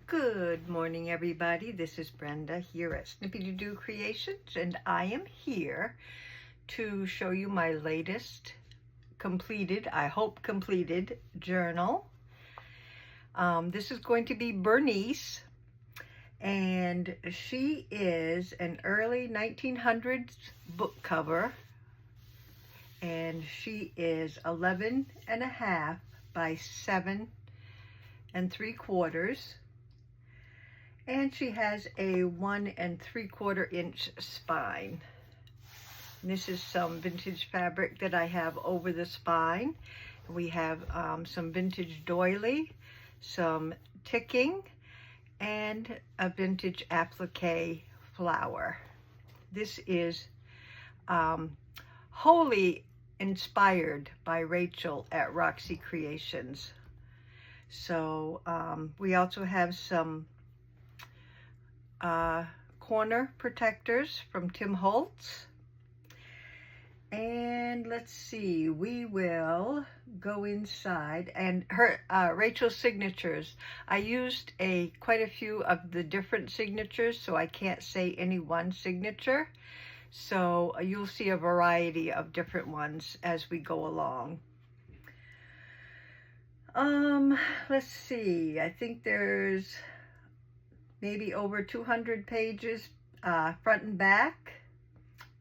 Good morning, everybody. This is Brenda here at Snippy-Doo Creations, and I am here to show you my latest completed, I hope completed, journal. This is going to be Bernice, and she is an early 1900s book cover, and she is 11.5 by 7 3/4. And she has a 1 3/4 inch spine. And this is some vintage fabric that I have over the spine. We have some vintage doily, some ticking, and a vintage applique flower. This is wholly inspired by Rachel at Roxy Creations. So we also have some corner protectors from Tim Holtz. And let's see, we will go inside, and her Rachel's signatures. I used quite a few of the different signatures, so I can't say any one signature. So you'll see a variety of different ones as we go along. Let's see, I think there's maybe over 200 pages front and back,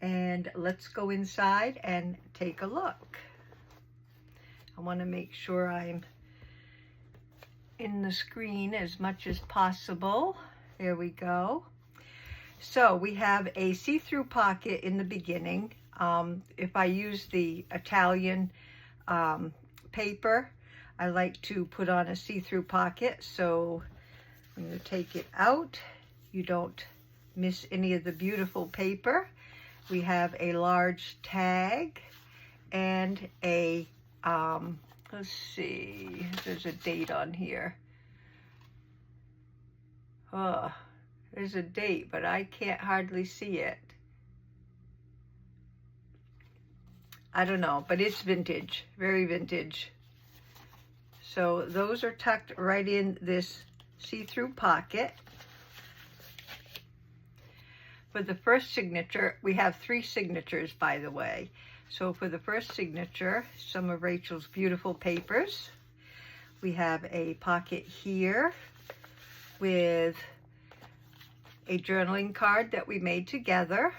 and let's go inside and take a look. I want to make sure I'm in the screen as much as possible. There we go. So we have a see-through pocket in the beginning. If I use the Italian paper, I like to put on a see-through pocket, so I'm going to take it out. You don't miss any of the beautiful paper. We have a large tag and a, let's see, there's a date on here. Oh, there's a date, but I can't hardly see it. I don't know, but it's vintage, very vintage. So those are tucked right in this see-through pocket. For the first signature, we have 3 signatures, by the way. So for the first signature, some of Rachel's beautiful papers. We have a pocket here with a journaling card that we made together,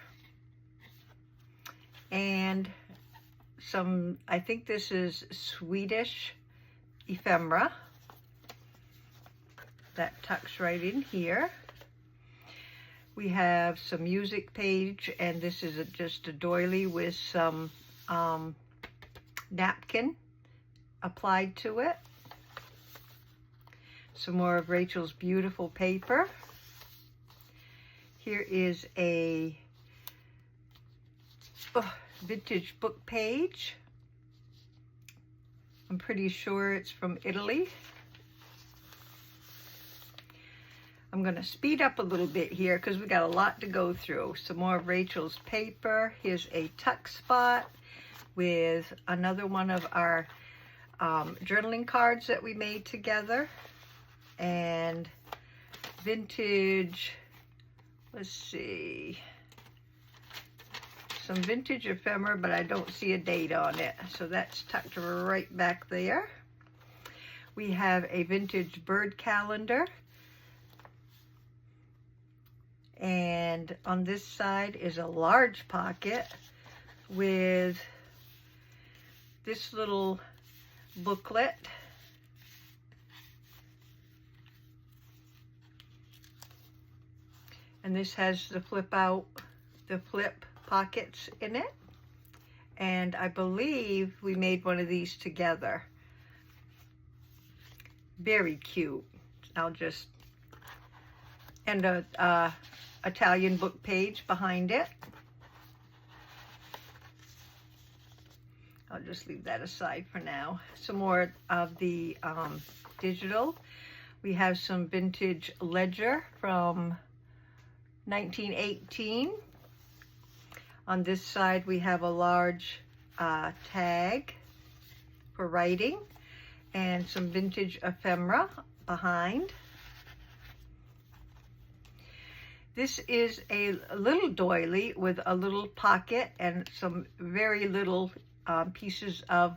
and some, I think this is Swedish ephemera that tucks right in here. We have some music page, and this is just a doily with some napkin applied to it. Some more of Rachel's beautiful paper. Here is a vintage book page. I'm pretty sure it's from Italy. I'm going to speed up a little bit here because we got a lot to go through. Some more of Rachel's paper. Here's a tuck spot with another one of our journaling cards that we made together. And vintage, let's see, some vintage ephemera, but I don't see a date on it. So that's tucked right back there. We have a vintage bird calendar. And on this side is a large pocket with this little booklet. And this has the flip pockets in it. And I believe we made one of these together. Very cute. And a Italian book page behind it. I'll just leave that aside for now. Some more of the digital. We have some vintage ledger from 1918. On this side we have a large tag for writing, and some vintage ephemera behind. This is a little doily with a little pocket and some very little pieces of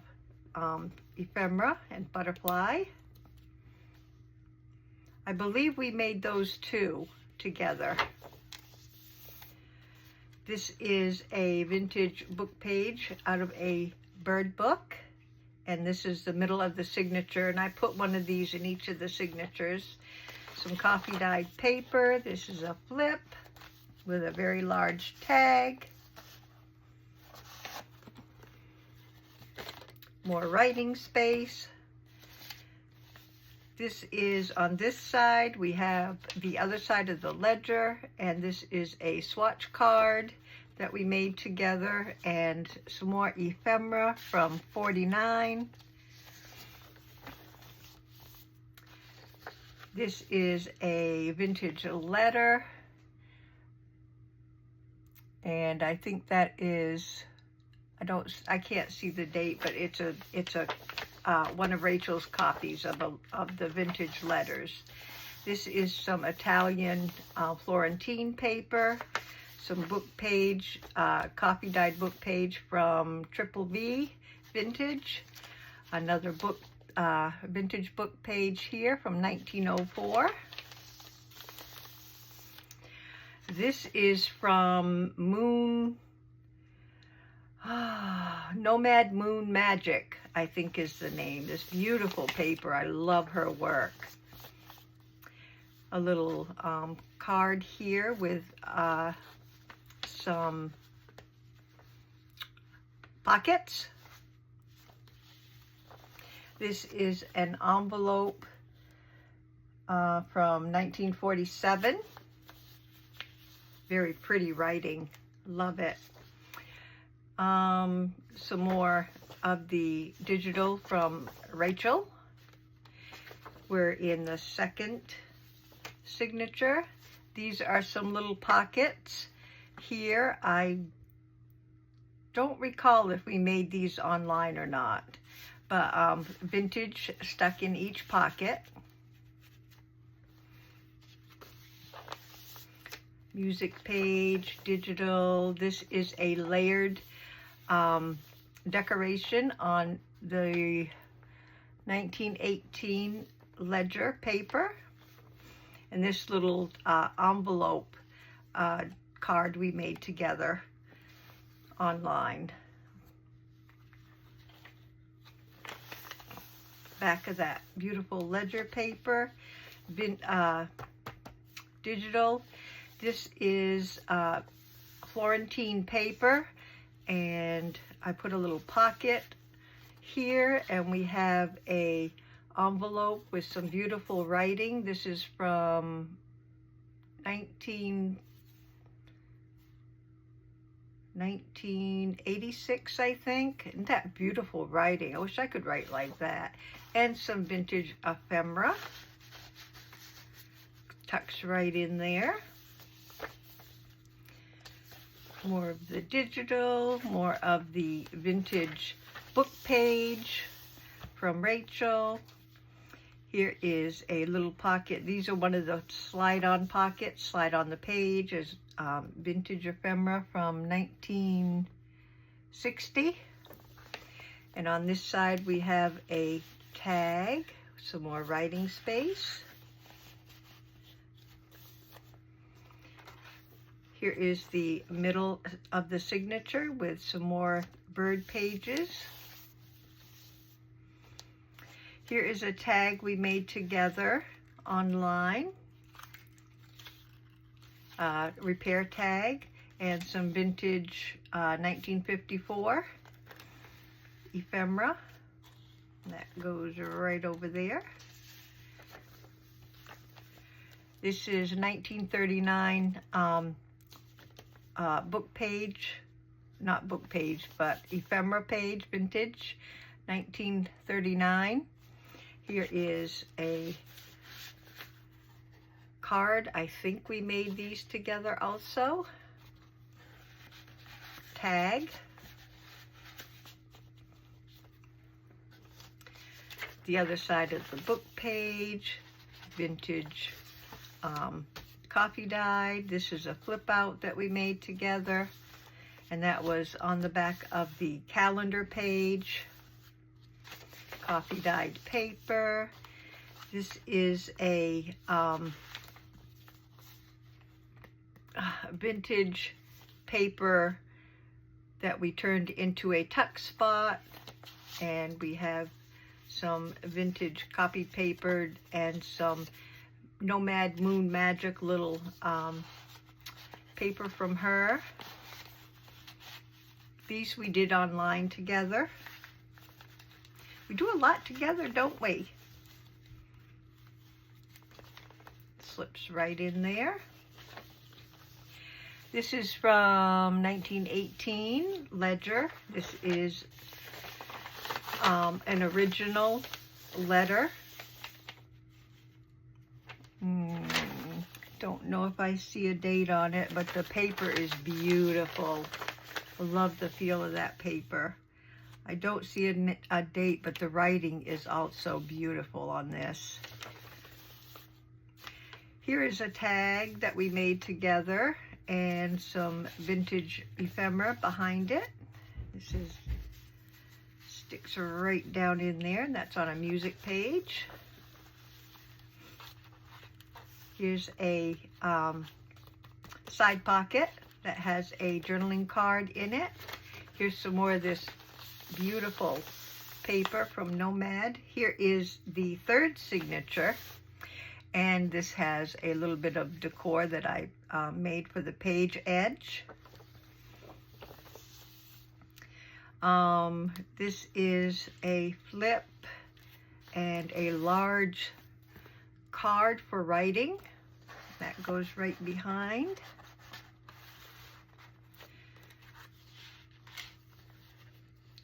ephemera and butterfly. I believe we made those two together. This is a vintage book page out of a bird book, and this is the middle of the signature, and I put one of these in each of the signatures. Some coffee dyed paper. This is a flip with a very large tag. More writing space. This is on this side. We have the other side of the ledger, and this is a swatch card that we made together, and some more ephemera from 49. This is a vintage letter, and I think that is, I can't see the date, but it's a one of Rachel's copies of the vintage letters. This is some Italian Florentine paper, some book page, coffee dyed book page from Triple V Vintage, another book, vintage book page here from 1904. This is from Nomad Moon Magic, I think is the name. This beautiful paper. I love her work. A little card here with some pockets. This is an envelope from 1947. Very pretty writing. Love it. Some more of the digital from Rachel. We're in the second signature. These are some little pockets here. I don't recall if we made these online or not, but vintage stuck in each pocket. Music page, digital. This is a layered decoration on the 1918 ledger paper. And this little envelope card we made together online. Back of that beautiful ledger paper, digital. This is Florentine paper, and I put a little pocket here, and we have a envelope with some beautiful writing. This is from 1986, I think. Isn't that beautiful writing? I wish I could write like that. And some vintage ephemera. Tucks right in there. More of the digital, more of the vintage book page from Rachel. Here is a little pocket. These are one of the slide-on pockets. Slide on the page is vintage ephemera from 1960. And on this side we have a tag, some more writing space. Here is the middle of the signature with some more bird pages. Here is a tag we made together online, repair tag, and some vintage 1954 ephemera. That goes right over there. This is 1939 book page, not book page, but ephemera page, vintage, 1939. Here is a card. I think we made these together also. Tag. The other side of the book page, vintage coffee dyed. This is a flip out that we made together, and that was on the back of the calendar page. Coffee dyed paper. This is a vintage paper that we turned into a tuck spot, and we have some vintage copy papered and some Nomad Moon Magic little paper from her. These we did online together. We do a lot together, don't we? Slips right in there. This is from 1918 ledger. This is an original letter. Don't know if I see a date on it, but the paper is beautiful. I love the feel of that paper. I don't see a date, but the writing is also beautiful on this. Here is a tag that we made together and some vintage ephemera behind it. This is sticks right down in there, and that's on a music page. Here's a side pocket that has a journaling card in it. Here's some more of this beautiful paper from Nomad. Here is the third signature, and this has a little bit of decor that I made for the page edge. This is a flip and a large card for writing. That goes right behind.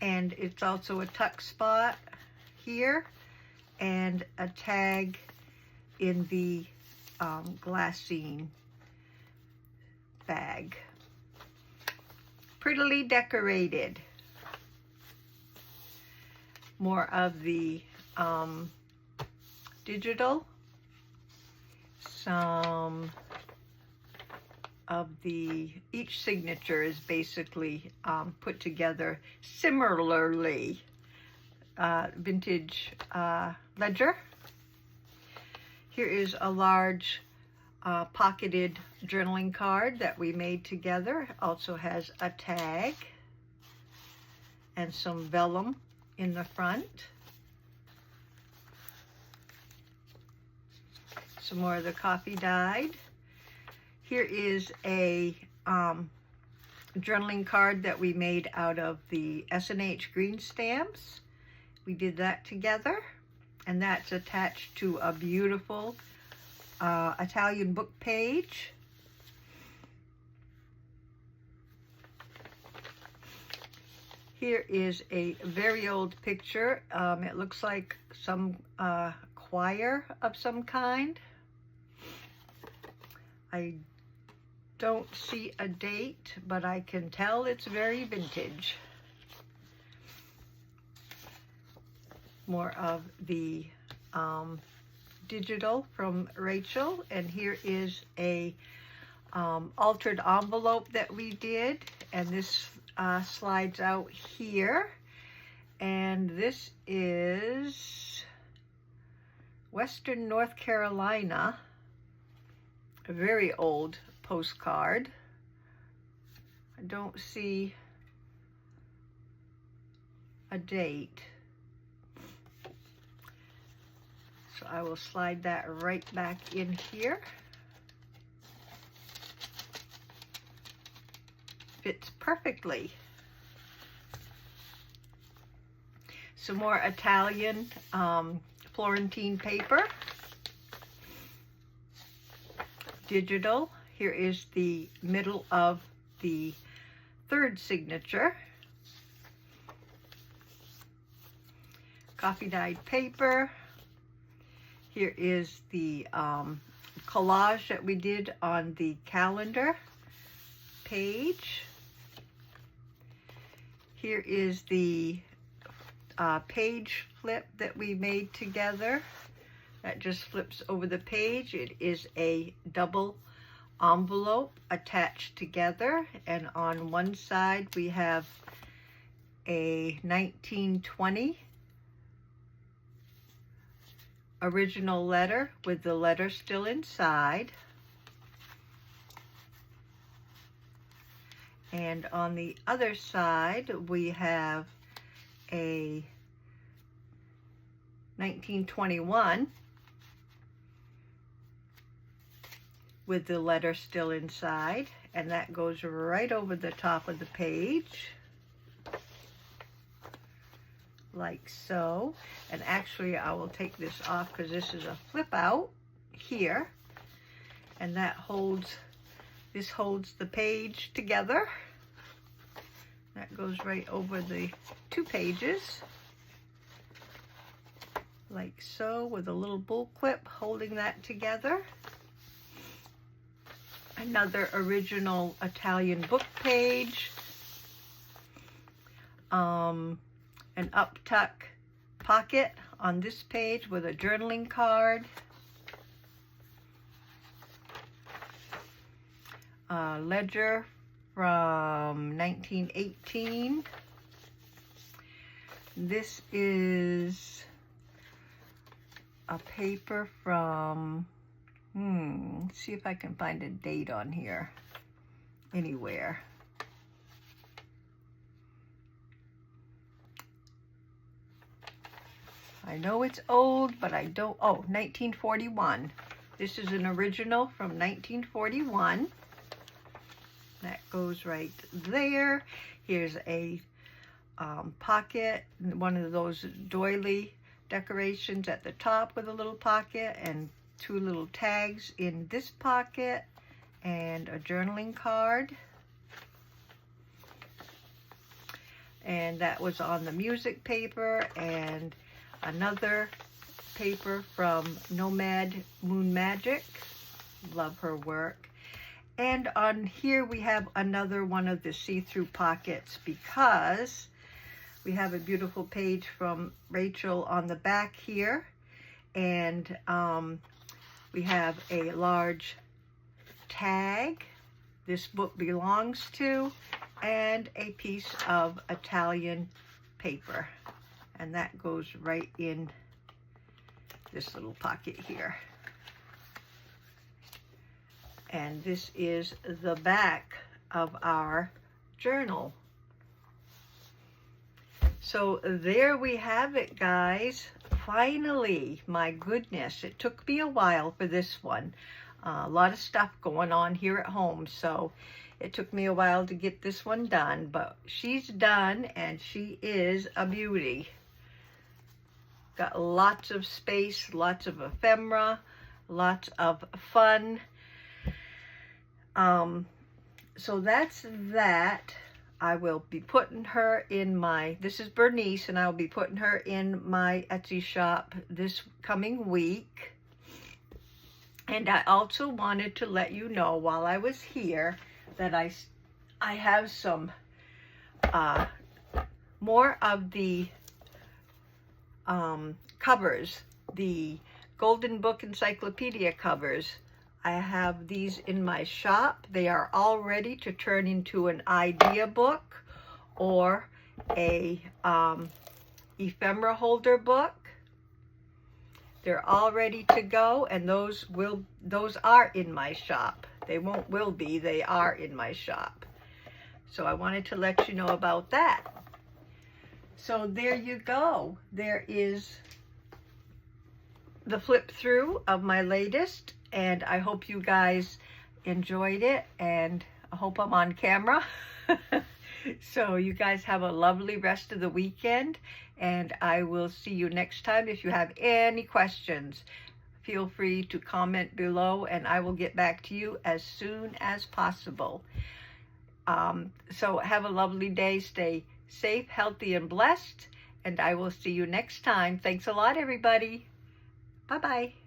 And it's also a tuck spot here and a tag in the glassine bag. Prettily decorated. More of the digital. Some of each signature is basically put together similarly. Vintage ledger. Here is a large pocketed journaling card that we made together. Also has a tag and some vellum in the front. Some more of the coffee dyed. Here is a journaling card that we made out of the S&H green stamps. We did that together, and that's attached to a beautiful Italian book page. Here is a very old picture. It looks like some choir of some kind. I don't see a date, but I can tell it's very vintage. More of the digital from Rachel, and here is a altered envelope that we did, and this slides out here, and this is Western North Carolina, a very old postcard. I don't see a date, so I will slide that right back in here. Fits perfectly. Some more Italian Florentine paper. Digital. Here is the middle of the third signature. Coffee dyed paper. Here is the collage that we did on the calendar page. Here is the page flip that we made together. That just flips over the page. It is a double envelope attached together, and on one side we have a 1920 original letter with the letter still inside. And on the other side, we have a 1921 with the letter still inside, and that goes right over the top of the page, like so. And actually, I will take this off because this is a flip out here, and that holds, this holds the page together. That goes right over the two pages, like so, with a little bull clip holding that together. Another original Italian book page, an up-tuck pocket on this page with a journaling card, a ledger from 1918. This is a paper from, let's see if I can find a date on here anywhere. I know it's old, but I don't, 1941. This is an original from 1941. That goes right there. Here's a pocket, one of those doily decorations at the top with a little pocket, and two little tags in this pocket, and a journaling card. And that was on the music paper, and another paper from Nomad Moon Magic. Love her work. And on here we have another one of the see-through pockets, because we have a beautiful page from Rachel on the back here, and we have a large tag this book belongs to, and a piece of Italian paper, and that goes right in this little pocket here. And this is the back of our journal. So there we have it, guys. Finally, my goodness, it took me a while for this one. A lot of stuff going on here at home, so it took me a while to get this one done, but she's done, and she is a beauty. Got lots of space, lots of ephemera, lots of fun. So that's that. I will be putting her in my, this is Bernice, and I'll be putting her in my Etsy shop this coming week. And I also wanted to let you know while I was here that I have some more of the covers, the Golden Book Encyclopedia covers. I have these in my shop. They are all ready to turn into an idea book or a ephemera holder book. They're all ready to go, and those are in my shop. They will be, they are in my shop. So I wanted to let you know about that. So there you go. There is the flip through of my latest, and I hope you guys enjoyed it, and I hope I'm on camera. So you guys have a lovely rest of the weekend, and I will see you next time. If you have any questions, feel free to comment below, and I will get back to you as soon as possible. So have a lovely day. Stay safe, healthy, and blessed, and I will see you next time. Thanks a lot, everybody. Bye-bye.